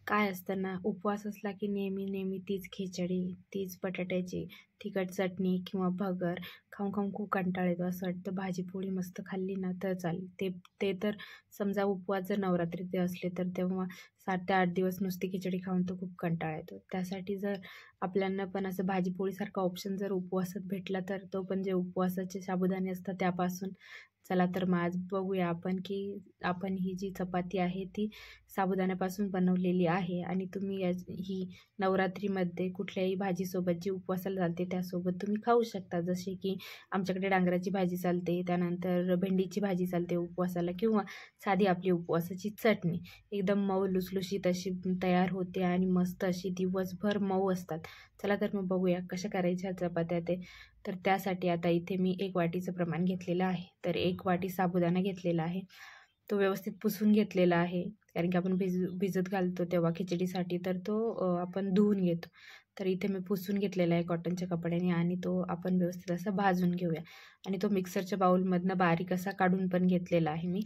काय असतं ना, उपवास असला की नेहमी तीच खिचडी, तीच बटाट्याची तिखट चटणी किंवा भगर खाऊन खाऊन खूप कंटाळा येतो. असं वाटतं भाजी-पोळी मस्त खाल्ली ना तर चालेल. ते ते तर समजा उपवास जर नवरात्रीचे असले तर तेव्हा 7 ते 8 दिवस नुसती खिचडी खाऊन तर खूप कंटाळा येतो. त्यासाठी जर आपल्याला पण असं भाजी-पोळीसारखा ऑप्शन जर उपवासात भेटला तर तो पण जे उपवासाचे साबुदाणे असतात त्यापासून. चला तर मग आज बघूया आपण की आपण ही जी चपाती आहे ती साबुदाण्यापासून बनवलेली आहे आणि तुम्ही ही नवरात्रीमध्ये कुठल्याही भाजीसोबत जी उपवासाला चालते त्यासोबत तुम्ही खाऊ शकता. जसे की आमच्याकडे डांगराची भाजी चालते, त्यानंतर भेंडीची भाजी चालते उपवासाला किंवा साधी आपली उपवासाची चटणी. एकदम मऊ लुसलुशीत अशी तयार होते आणि मस्त अशी दिवसभर मऊ असतात. चला तर मग बघूया कशा करायच्या चपात्या ते. तर त्यासाठी आता इथे मी 1 वाटीचं प्रमाण घेतलेलं आहे. तर 1 वाटी साबुदाणा घेतलेला आहे. तो व्यवस्थित पुसून घेतलेला आहे. कारण की आपण भिजत घालतो तेव्हा खिचडीसाठी तर तो आपण धुवून घेतो. तर इथे मी पुसून घेतलेला आहे कॉटनच्या कपड्याने आणि तो आपण व्यवस्थित असा भाजून घेऊया आणि तो मिक्सरच्या बाउलमधनं बारीक असा काढून पण घेतलेला आहे मी.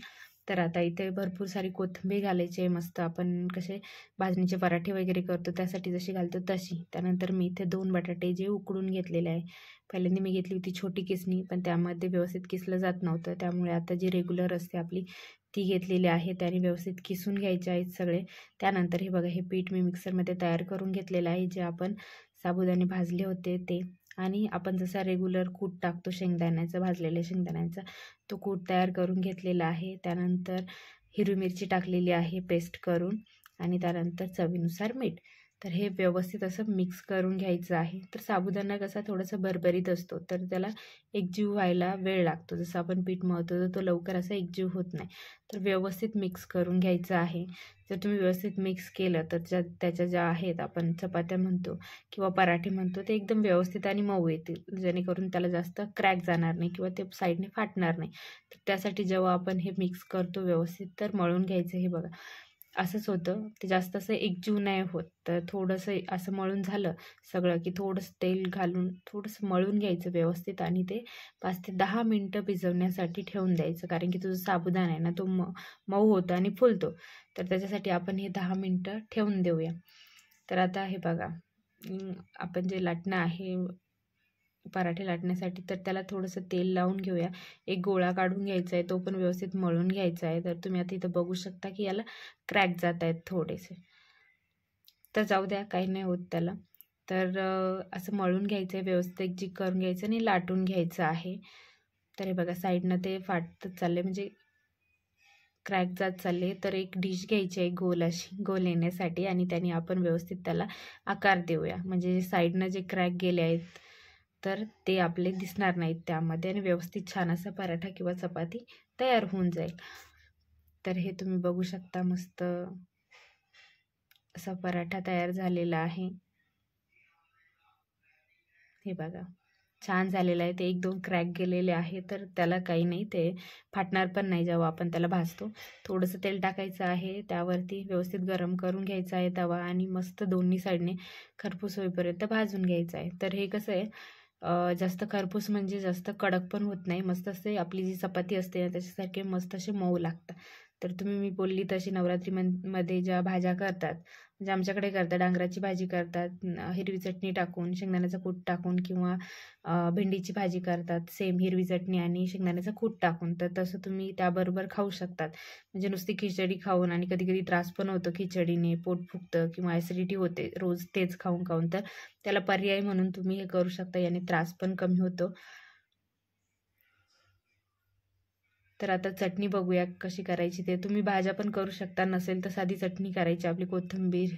तर आता इथे भरपूर सारी कोथिंबीर घालायची आहे मस्त. आपण कसे भाजणीचे पराठे वगैरे करतो त्यासाठी जशी घालतो तशी. त्यानंतर मी इथे 2 बटाटे जे उकडून घेतलेले आहे. पहिल्यांदा मी घेतली होती छोटी किसणी, पण त्यामध्ये व्यवस्थित किसलं जात नव्हतं. त्यामुळे आता जी रेग्युलर असते आपली ती घेतलेली आहे. त्याने व्यवस्थित किसून घ्यायचे आहेत सगळे. त्यानंतर हे बघा हे पीठ मी मिक्सरमध्ये तयार करून घेतलेलं आहे. जे आपण साबुदाणे भाजले होते ते आणि आपण जसा रेग्युलर कूट टाकतो शेंगदाण्याचा, भाजलेल्या शेंगदाण्याचा, तो कूट तयार करून घेतलेला आहे. त्यानंतर हिरवी मिरची टाकलेली आहे पेस्ट करून आणि त्यानंतर चवीनुसार मीठ. तर हे व्यवस्थित असं मिक्स करून घ्यायचं आहे. तर साबुदाणा कसा थोडासा भरभरीत असतो तर त्याला एकजीव व्हायला वेळ लागतो. जसं आपण पीठ मळतो तर तो लवकर असा एकजीव होत नाही. तर व्यवस्थित मिक्स करून घ्यायचं आहे. जर तुम्ही व्यवस्थित मिक्स केलं तर त्याच्या ज्या आहेत आपण चपात्या म्हणतो किंवा पराठे म्हणतो ते एकदम व्यवस्थित आणि मऊ येतील. जेणेकरून त्याला जास्त क्रॅक जाणार नाही किंवा ते साईडने फाटणार नाही. तर त्यासाठी जेव्हा आपण हे मिक्स करतो व्यवस्थित तर मळून घ्यायचं. हे बघा असंच होतं. ते जास्त असं एकजीव नाही होत. तर थोडंसं असं मळून झालं सगळं की थोडंसं तेल घालून थोडंसं मळून घ्यायचं व्यवस्थित आणि ते 5 ते 10 मिनिटं भिजवण्यासाठी ठेवून द्यायचं. कारण की तुझा साबुदाणा आहे ना तो मऊ होतो आणि फुलतो. तर त्याच्यासाठी आपण हे 10 मिनिटं ठेवून देऊया. तर आता हे बघा आपण जे लाटणं आहे पराठे लाटण्यासाठी तर त्याला थोडंसं तेल लावून घेऊया. एक गोळा काढून घ्यायचा आहे, तो पण व्यवस्थित मळून घ्यायचा आहे. तर तुम्ही आता इथं बघू शकता की याला क्रॅक जात आहेत थोडेसे. तर जाऊ द्या काही नाही होत त्याला. तर असं मळून घ्यायचं आहे, व्यवस्थित एकजीव करून घ्यायचं आणि लाटून घ्यायचं आहे. तर हे बघा साईडनं ते फाटत चालले म्हणजे क्रॅक जात चालले. तर एक डिश घ्यायची आहे गोल अशी, गोल येण्यासाठी आणि त्याने आपण व्यवस्थित त्याला आकार देऊया. म्हणजे साईडनं जे क्रॅक गेले आहेत तर ते आपले दिसणार नाहीत त्यामध्ये आणि व्यवस्थित छान असा पराठा किंवा चपाती तयार होऊन जाईल. तर हे तुम्ही बघू शकता मस्त असा पराठा तयार झालेला आहे. हे बघा छान झालेलं आहे. ते 1-2 क्रॅक गेलेले आहे तर त्याला काही नाही, ते फाटणार पण नाही जेव्हा आपण त्याला भाजतो. थोडंसं तेल टाकायचं आहे, त्यावरती व्यवस्थित गरम करून घ्यायचा आहे तवा आणि मस्त दोन्ही साईडने खरपूस होईपर्यंत भाजून घ्यायचं आहे. तर हे कसं आहे जास्त खरपूस म्हणजे जास्त कडक पण होत नाही. मस्त असे आपली जी चपाती असते ना त्याच्यासारखे मस्त असे मऊ लागतात. तर तुम्ही मी बोलली तशी मध्ये ज्या भाज्या करतात म्हणजे आमच्याकडे करतात डांगराची भाजी करतात, हिरवी चटणी टाकून शेंगदाण्याचा कूट टाकून किंवा भेंडीची भाजी करतात सेम हिरवी चटणी आणि शेंगदाण्याचा कूट टाकून. तर तसं तुम्ही त्याबरोबर खाऊ शकतात. म्हणजे नुसती खिचडी खाऊन आणि कधी कधी त्रास पण होतो खिचडीने, पोट फुगतं किंवा ॲसिडिटी होते रोज तेच खाऊन खाऊन. तर त्याला पर्याय म्हणून तुम्ही हे करू शकता, याने त्रास पण कमी होतो. तर आता चटणी बघूया कशी करायची ते. तुम्ही भाज्या पण करू शकता, नसेल तर साधी चटणी करायची आपली कोथिंबीर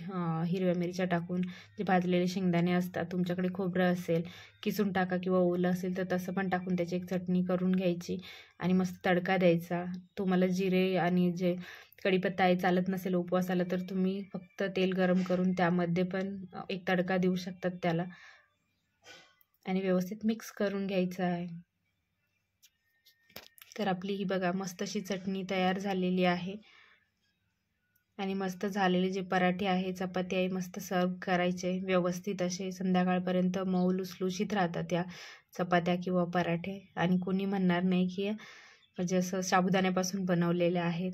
हिरव्या मिरच्या टाकून. जे भाजलेले शेंगदाणे असतात, तुमच्याकडे खोबरं असेल किसून टाका किंवा ओलं असेल तर तसं पण टाकून त्याची एक चटणी करून घ्यायची आणि मस्त तडका द्यायचा. तुम्हाला जिरे आणि जे कढीपत्ता आहे चालत नसेल उपवासाला तर तुम्ही फक्त तेल गरम करून त्यामध्ये पण एक तडका देऊ शकतात त्याला आणि व्यवस्थित मिक्स करून घ्यायचं आहे. तर आपली ही बघा मस्त अशी चटणी तयार झालेली आहे आणि मस्त झालेले जे पराठे आहे चपाती आहे मस्त सर्व करायचे व्यवस्थित असे. संध्याकाळपर्यंत मऊ लुसलुशीत राहतात या चपात्या किंवा पराठे आणि कोणी म्हणणार नाही की म्हणजे असं साबुदाण्यापासून बनवलेले आहेत.